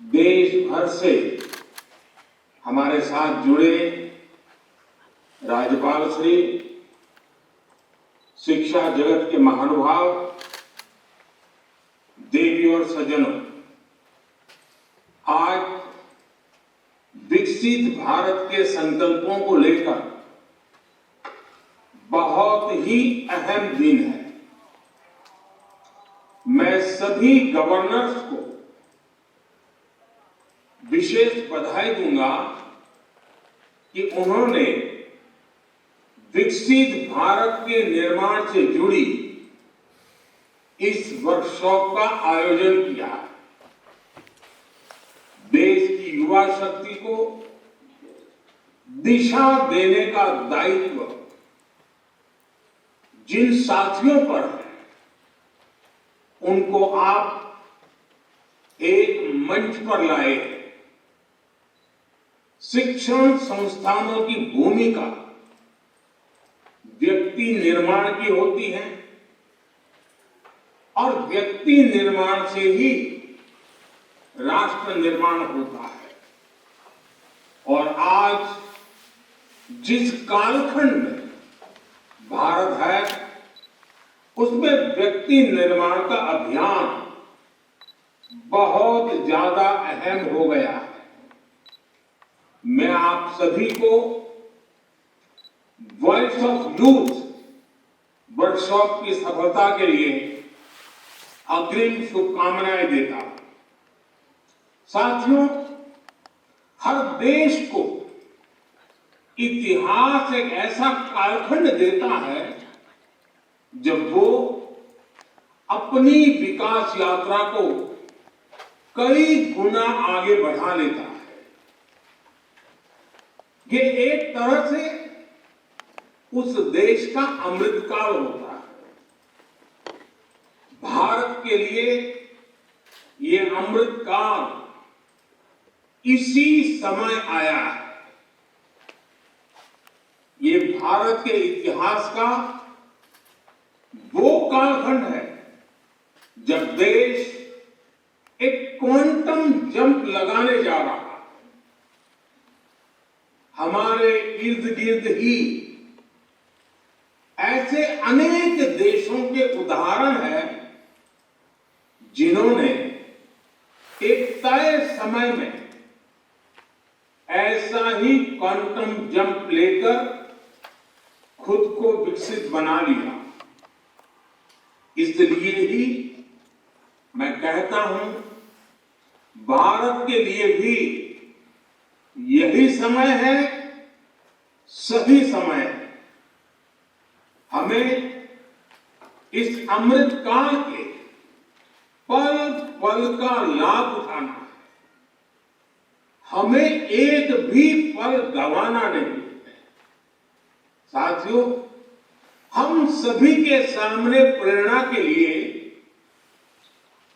देश भर से हमारे साथ जुड़े राज्यपाल श्री, शिक्षा जगत के महानुभाव, देवी और सज्जनों, आज विकसित भारत के संकल्पों को लेकर बहुत ही अहम दिन है। मैं सभी गवर्नर्स को विशेष बधाई दूंगा कि उन्होंने विकसित भारत के निर्माण से जुड़ी इस वर्कशॉप का आयोजन किया। देश की युवा शक्ति को दिशा देने का दायित्व जिन साथियों पर है, उनको आप एक मंच पर लाए हैं। शिक्षण संस्थानों की भूमिका व्यक्ति निर्माण की होती है और व्यक्ति निर्माण से ही राष्ट्र निर्माण होता है। और आज जिस कालखंड में भारत है, उसमें व्यक्ति निर्माण का अभियान बहुत ज्यादा अहम हो गया है। मैं आप सभी को वॉइस ऑफ यूथ वर्कशॉप की सफलता के लिए अग्रिम शुभकामनाएं देता हूं। साथियों, हर देश को इतिहास एक ऐसा कालखंड देता है जब वो अपनी विकास यात्रा को कई गुना आगे बढ़ा लेता है। ये एक तरह से उस देश का अमृतकाल होता है। भारत के लिए ये अमृतकाल इसी समय आया है। ये भारत के इतिहास का वो कालखंड है जब देश एक क्वांटम जंप लगाने जा रहा है। हमारे इर्द गिर्द ही ऐसे अनेक देशों के उदाहरण हैं जिन्होंने एक तय समय में ऐसा ही क्वांटम जंप लेकर खुद को विकसित बना लिया। इसलिए ही मैं कहता हूं, भारत के लिए भी यही समय है, सही समय है। हमें इस अमृत काल के पल पल का लाभ उठाना है। हमें एक भी पल गंवाना नहीं। साथियों, हम सभी के सामने प्रेरणा के लिए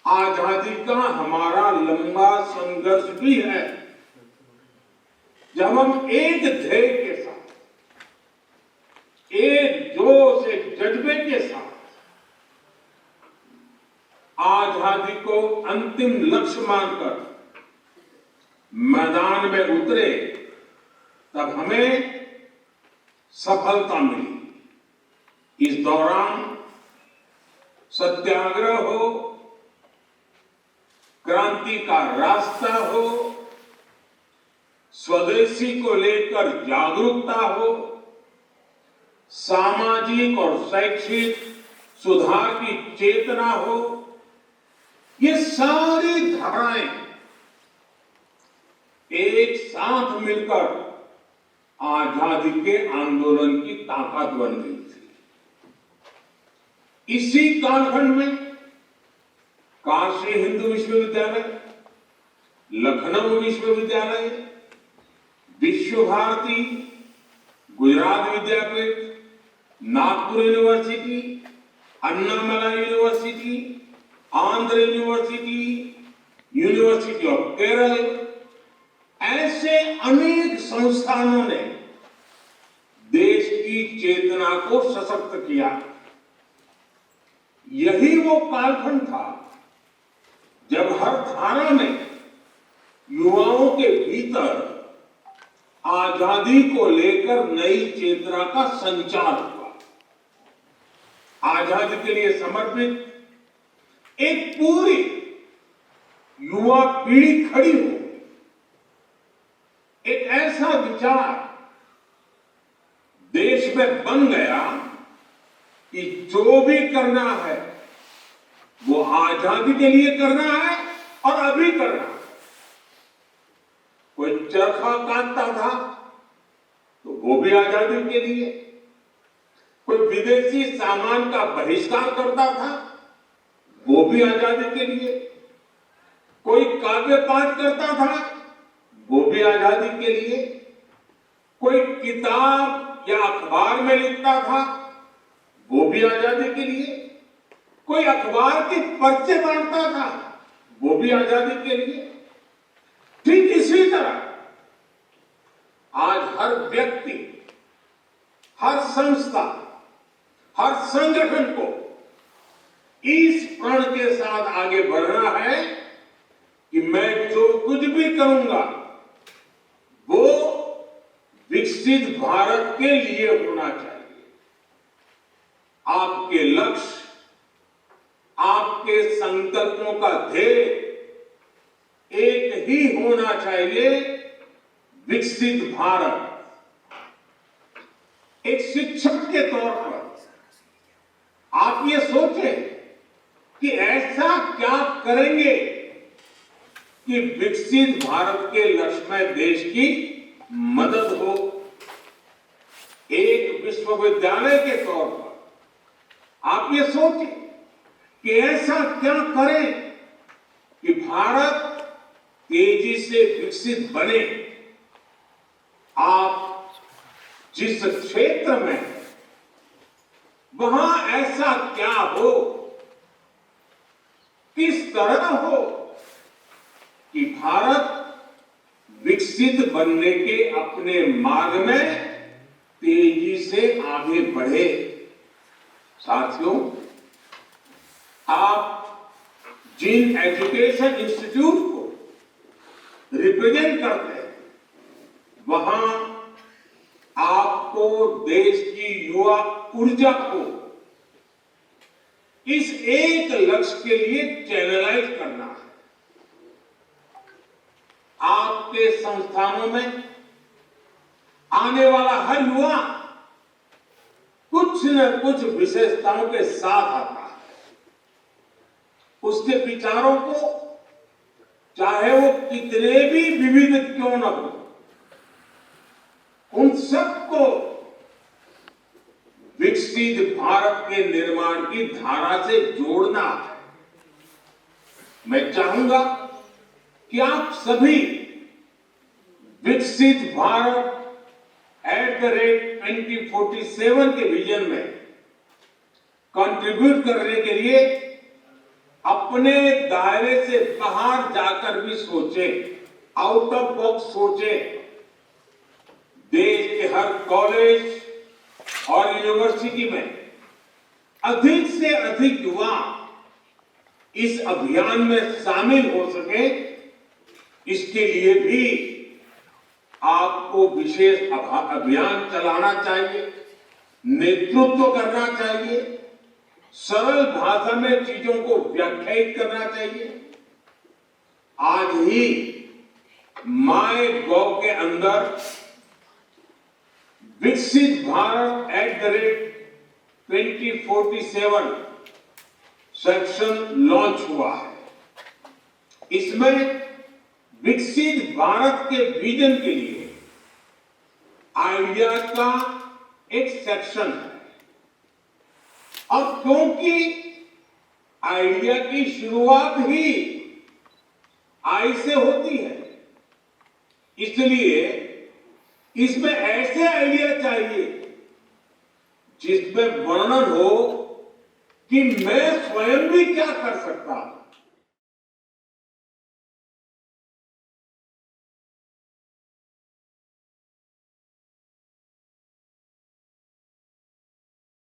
आजादी का हमारा लंबा संघर्ष भी है। जब हम एक ध्येय के साथ, एक जोश, एक जज्बे के साथ आजादी को अंतिम लक्ष्य मानकर मैदान में उतरे, तब हमें सफलता मिली। इस दौरान सत्याग्रह हो, क्रांति का रास्ता हो, स्वदेशी को लेकर जागरूकता हो, सामाजिक और शैक्षिक सुधार की चेतना हो, ये सारी धाराएं एक साथ मिलकर आजादी के आंदोलन की ताकत बन गई थी। इसी कालखंड में काशी हिंदू विश्वविद्यालय, लखनऊ विश्वविद्यालय, Vishwa Bharati, Gujarat Vidyapith, Nagpur university, Annamalai university, Andhra university, university of Kerala, ऐसे अनेक संस्थानों ने देश की चेतना को सशक्त किया। यही वो कालखंड था जब हर धारा में भीतर आजादी को लेकर नई चेतना का संचार हुआ। आजादी के लिए समर्पित एक पूरी युवा पीढ़ी खड़ी हो, एक ऐसा विचार देश में बन गया कि जो भी करना है वो आजादी के लिए करना है और अभी करना है। कोई चरखा काटता था तो वो भी आजादी के लिए, कोई विदेशी सामान का बहिष्कार करता था वो भी आजादी के लिए, कोई काव्य पाठ करता था वो भी आजादी के लिए, कोई किताब या अखबार में लिखता था वो भी आजादी के लिए, कोई अखबार के पर्चे बांटता था वो भी आजादी के लिए। ठीक इसी तरह आज हर व्यक्ति, हर संस्था, हर संगठन को इस प्रण के साथ आगे बढ़ना है कि मैं जो कुछ भी करूंगा वो विकसित भारत के लिए होना चाहिए। आपके लक्ष्य, आपके संकल्पों का ध्येय एक ही होना चाहिए, विकसित भारत। एक शिक्षक के तौर पर आप ये सोचें कि ऐसा क्या करेंगे कि विकसित भारत के लक्ष्य में देश की मदद हो। एक विश्वविद्यालय के तौर पर आप ये सोचें कि ऐसा क्या करें कि भारत तेजी से विकसित बने। आप जिस क्षेत्र में हैं, वहां ऐसा क्या हो, किस तरह हो कि भारत विकसित बनने के अपने मार्ग में तेजी से आगे बढ़े। साथियों, आप जिन एजुकेशन इंस्टीट्यूट को रिप्रेजेंट करते हैं, वहां आपको देश की युवा ऊर्जा को इस एक लक्ष्य के लिए चैनलाइज करना है। आपके संस्थानों में आने वाला हर युवा कुछ न कुछ विशेषताओं के साथ आता है। उसके विचारों को चाहे वो कितने भी विविध क्यों न हो, उन सबको विकसित भारत के निर्माण की धारा से जोड़ना है। मैं चाहूंगा कि आप सभी विकसित भारत @2047 के विजन में कंट्रीब्यूट करने के लिए अपने दायरे से बाहर जाकर भी सोचें, आउट ऑफ बॉक्स सोचें। देश के हर कॉलेज और यूनिवर्सिटी में अधिक से अधिक युवा इस अभियान में शामिल हो सके, इसके लिए भी आपको विशेष अभियान चलाना चाहिए, नेतृत्व करना चाहिए, सरल भाषा में चीजों को व्याख्यायित करना चाहिए। आज ही MyGov के अंदर विकसित भारत @2047 सेक्शन लॉन्च हुआ है। इसमें विकसित भारत के विजन के लिए आइडियाज का एक सेक्शन है। और क्योंकि आइडिया की शुरुआत ही आई से होती है, इसलिए इसमें ऐसे आइडिया चाहिए जिसमें वर्णन हो कि मैं स्वयं भी क्या कर सकता हूं।